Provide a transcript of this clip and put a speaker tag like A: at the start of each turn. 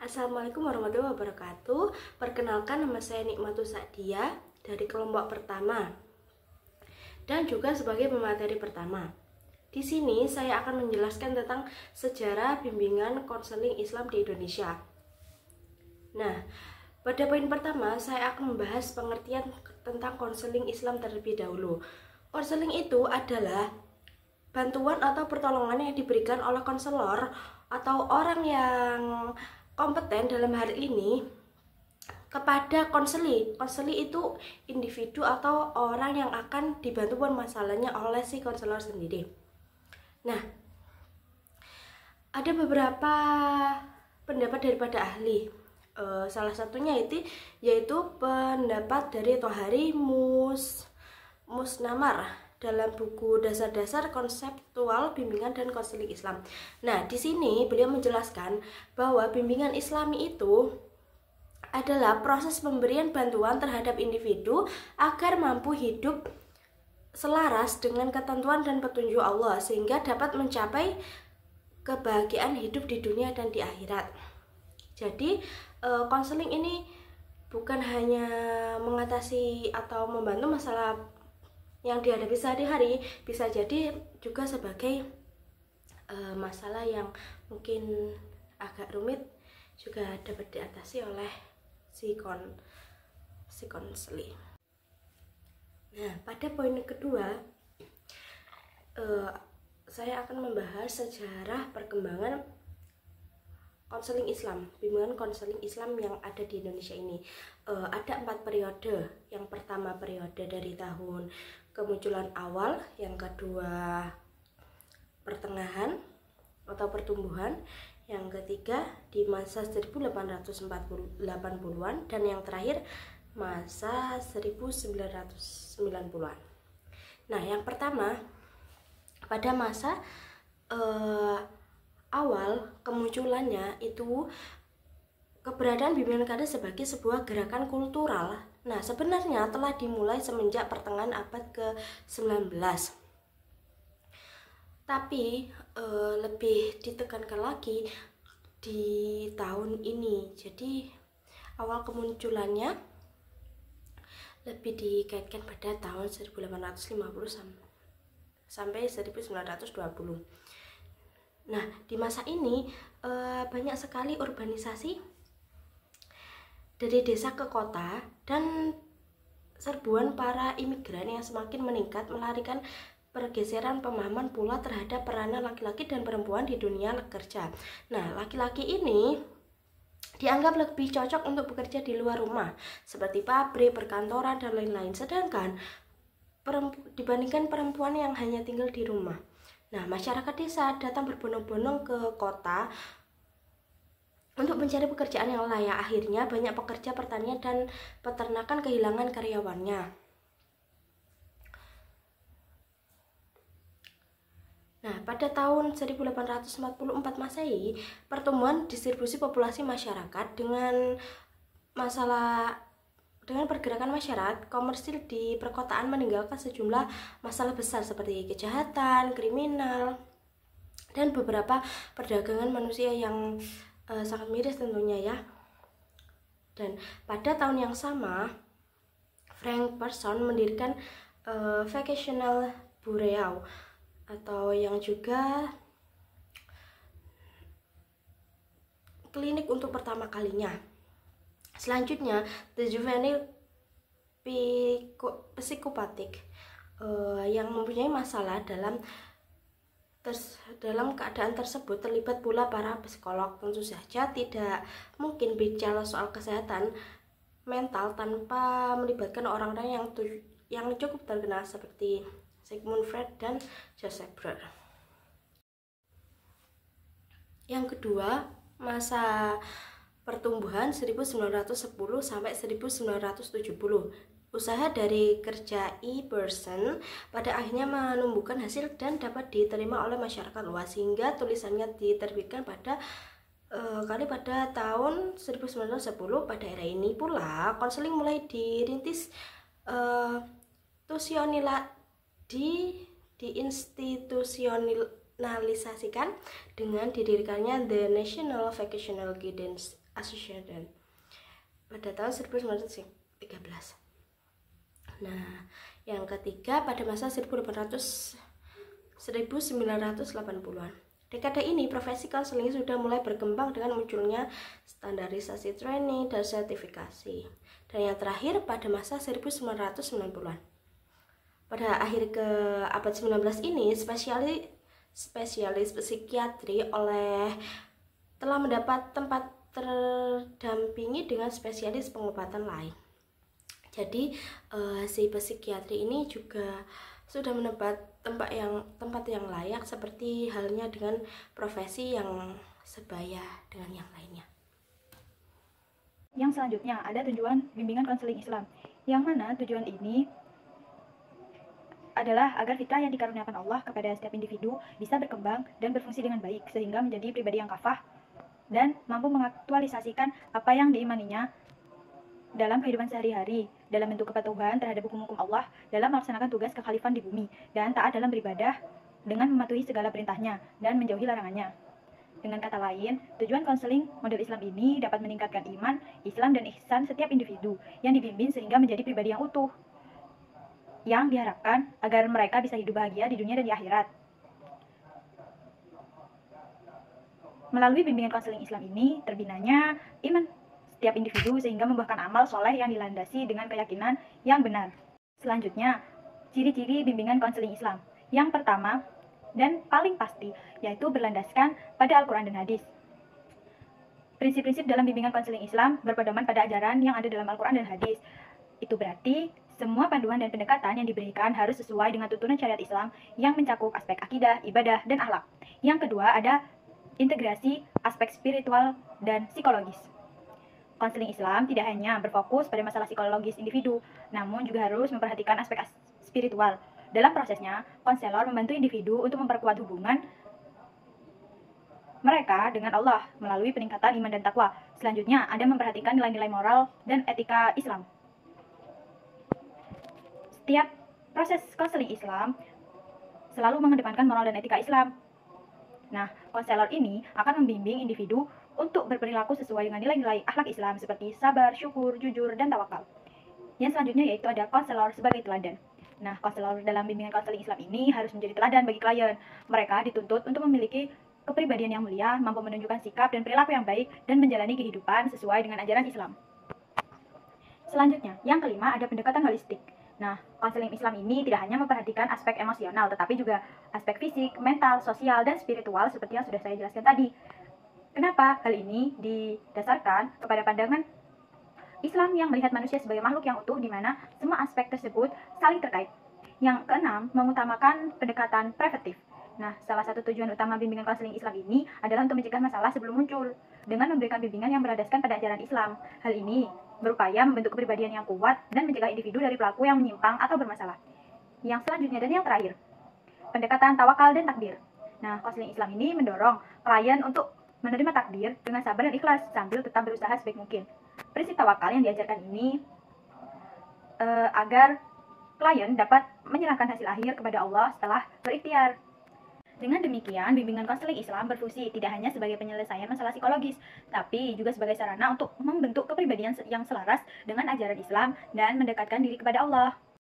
A: Assalamualaikum warahmatullahi wabarakatuh. Perkenalkan, nama saya Nikmatus Sa'dia dari kelompok pertama dan juga sebagai pemateri pertama. Di sini saya akan menjelaskan tentang sejarah bimbingan konseling Islam di Indonesia. Nah, pada poin pertama saya akan membahas pengertian tentang konseling Islam terlebih dahulu. Konseling itu adalah bantuan atau pertolongan yang diberikan oleh konselor atau orang yang kompeten dalam hal ini kepada konseli. Konseli itu individu atau orang yang akan dibantu masalahnya oleh si konselor sendiri. Nah, ada beberapa pendapat daripada ahli. Salah satunya yaitu pendapat dari Thohari Musnamar dalam buku Dasar-Dasar Konseptual Bimbingan dan Konseling Islam. Nah, di sini beliau menjelaskan bahwa bimbingan Islami itu adalah proses pemberian bantuan terhadap individu agar mampu hidup selaras dengan ketentuan dan petunjuk Allah sehingga dapat mencapai kebahagiaan hidup di dunia dan di akhirat. Jadi, konseling ini bukan hanya mengatasi atau membantu masalah yang dihadapi sehari-hari, bisa jadi juga sebagai masalah yang mungkin agak rumit juga dapat diatasi oleh si konseli. Nah, pada poin kedua saya akan membahas sejarah perkembangan konseling Islam, bimbingan konseling Islam yang ada di Indonesia ini. Ada 4 periode. Yang pertama periode dari tahun kemunculan awal, yang kedua pertengahan atau pertumbuhan, yang ketiga di masa 1880-an, dan yang terakhir masa 1990-an. Nah, yang pertama pada masa awal kemunculannya itu keberadaan bimbingan kada sebagai sebuah gerakan kultural. Nah, sebenarnya telah dimulai semenjak pertengahan abad ke-19. Tapi lebih ditekankan lagi di tahun ini. Jadi awal kemunculannya lebih dikaitkan pada tahun 1850 sampai 1920. Nah, di masa ini banyak sekali urbanisasi dari desa ke kota dan serbuan para imigran yang semakin meningkat melarikan pergeseran pemahaman pula terhadap peranan laki-laki dan perempuan di dunia kerja. Nah, laki-laki ini dianggap lebih cocok untuk bekerja di luar rumah, seperti pabrik, perkantoran, dan lain-lain. Sedangkan dibandingkan perempuan yang hanya tinggal di rumah. Nah, masyarakat desa datang berbondong-bondong ke kota untuk mencari pekerjaan yang layak. Akhirnya banyak pekerja pertanian dan peternakan kehilangan karyawannya. Nah, pada tahun 1844 Masehi, pertumbuhan distribusi populasi masyarakat dengan pergerakan masyarakat komersil di perkotaan meninggalkan sejumlah masalah besar seperti kejahatan, kriminal, dan beberapa perdagangan manusia yang sangat miris tentunya ya. Dan pada tahun yang sama, Frank Person mendirikan Vocational Bureau atau yang juga klinik untuk pertama kalinya. Selanjutnya, The Juvenile Psychopathic yang mempunyai masalah dalam keadaan tersebut terlibat pula para psikolog. Tentu saja tidak mungkin bicara soal kesehatan mental tanpa melibatkan orang-orang yang cukup terkenal seperti Sigmund Freud dan Joseph Breuer. Yang kedua, masa pertumbuhan 1910 sampai 1970. Usaha dari kerja E-Person pada akhirnya menumbuhkan hasil dan dapat diterima oleh masyarakat luas sehingga tulisannya diterbitkan pada tahun 1910. Pada era ini pula konseling mulai dirintis diinstitusionalisasikan dengan didirikannya The National Vocational Guidance Association pada tahun 1913. Nah, yang ketiga pada masa 1980-an. Dekade ini profesi konseling sudah mulai berkembang dengan munculnya standarisasi training dan sertifikasi. Dan yang terakhir pada masa 1990-an. Pada akhir ke abad 19 ini, spesialis psikiatri telah mendapat tempat terdampingi dengan spesialis pengobatan lain. Jadi si psikiatri ini juga sudah mendapat tempat yang layak, seperti halnya dengan profesi yang sebaya dengan yang lainnya.
B: Yang selanjutnya ada tujuan bimbingan konseling Islam, yang mana tujuan ini adalah agar fitrah yang dikaruniakan Allah kepada setiap individu bisa berkembang dan berfungsi dengan baik, sehingga menjadi pribadi yang kafah dan mampu mengaktualisasikan apa yang diimaninya dalam kehidupan sehari-hari, dalam bentuk kepatuhan terhadap hukum-hukum Allah, dalam melaksanakan tugas kekhalifahan di bumi, dan taat dalam beribadah dengan mematuhi segala perintahnya dan menjauhi larangannya. Dengan kata lain, tujuan konseling model Islam ini dapat meningkatkan iman, Islam, dan ihsan setiap individu yang dibimbing sehingga menjadi pribadi yang utuh, yang diharapkan agar mereka bisa hidup bahagia di dunia dan di akhirat. Melalui bimbingan konseling Islam ini, terbinanya iman setiap individu sehingga membuahkan amal soleh yang dilandasi dengan keyakinan yang benar. Selanjutnya, ciri-ciri bimbingan konseling Islam. Yang pertama dan paling pasti, yaitu berlandaskan pada Al-Quran dan Hadis. Prinsip-prinsip dalam bimbingan konseling Islam berpedoman pada ajaran yang ada dalam Al-Quran dan Hadis. Itu berarti semua panduan dan pendekatan yang diberikan harus sesuai dengan tuntunan syariat Islam yang mencakup aspek akidah, ibadah, dan akhlak. Yang kedua ada integrasi aspek spiritual dan psikologis. Konseling Islam tidak hanya berfokus pada masalah psikologis individu, namun juga harus memperhatikan aspek spiritual. Dalam prosesnya, konselor membantu individu untuk memperkuat hubungan mereka dengan Allah melalui peningkatan iman dan takwa. Selanjutnya, ada memperhatikan nilai-nilai moral dan etika Islam. Setiap proses konseling Islam selalu mengedepankan moral dan etika Islam. Nah, konselor ini akan membimbing individu untuk berperilaku sesuai dengan nilai-nilai akhlak Islam seperti sabar, syukur, jujur, dan tawakal. Yang selanjutnya yaitu ada konselor sebagai teladan. Nah, konselor dalam bimbingan konseling Islam ini harus menjadi teladan bagi klien. Mereka dituntut untuk memiliki kepribadian yang mulia, mampu menunjukkan sikap dan perilaku yang baik, dan menjalani kehidupan sesuai dengan ajaran Islam. Selanjutnya, yang kelima ada pendekatan holistik. Nah, konseling Islam ini tidak hanya memperhatikan aspek emosional, tetapi juga aspek fisik, mental, sosial, dan spiritual seperti yang sudah saya jelaskan tadi. Kenapa? Hal ini didasarkan kepada pandangan Islam yang melihat manusia sebagai makhluk yang utuh, di mana semua aspek tersebut saling terkait. Yang keenam, mengutamakan pendekatan preventif. Nah, salah satu tujuan utama bimbingan konseling Islam ini adalah untuk mencegah masalah sebelum muncul, dengan memberikan bimbingan yang berlandaskan pada ajaran Islam. Hal ini berupaya membentuk kepribadian yang kuat dan mencegah individu dari pelaku yang menyimpang atau bermasalah. Yang selanjutnya dan yang terakhir, pendekatan tawakal dan takdir. Nah, konseling Islam ini mendorong klien untuk menerima takdir dengan sabar dan ikhlas sambil tetap berusaha sebaik mungkin. Prinsip tawakal yang diajarkan ini agar klien dapat menyerahkan hasil akhir kepada Allah setelah berikhtiar. Dengan demikian, bimbingan konseling Islam berfungsi tidak hanya sebagai penyelesaian masalah psikologis, tapi juga sebagai sarana untuk membentuk kepribadian yang selaras dengan ajaran Islam dan mendekatkan diri kepada Allah.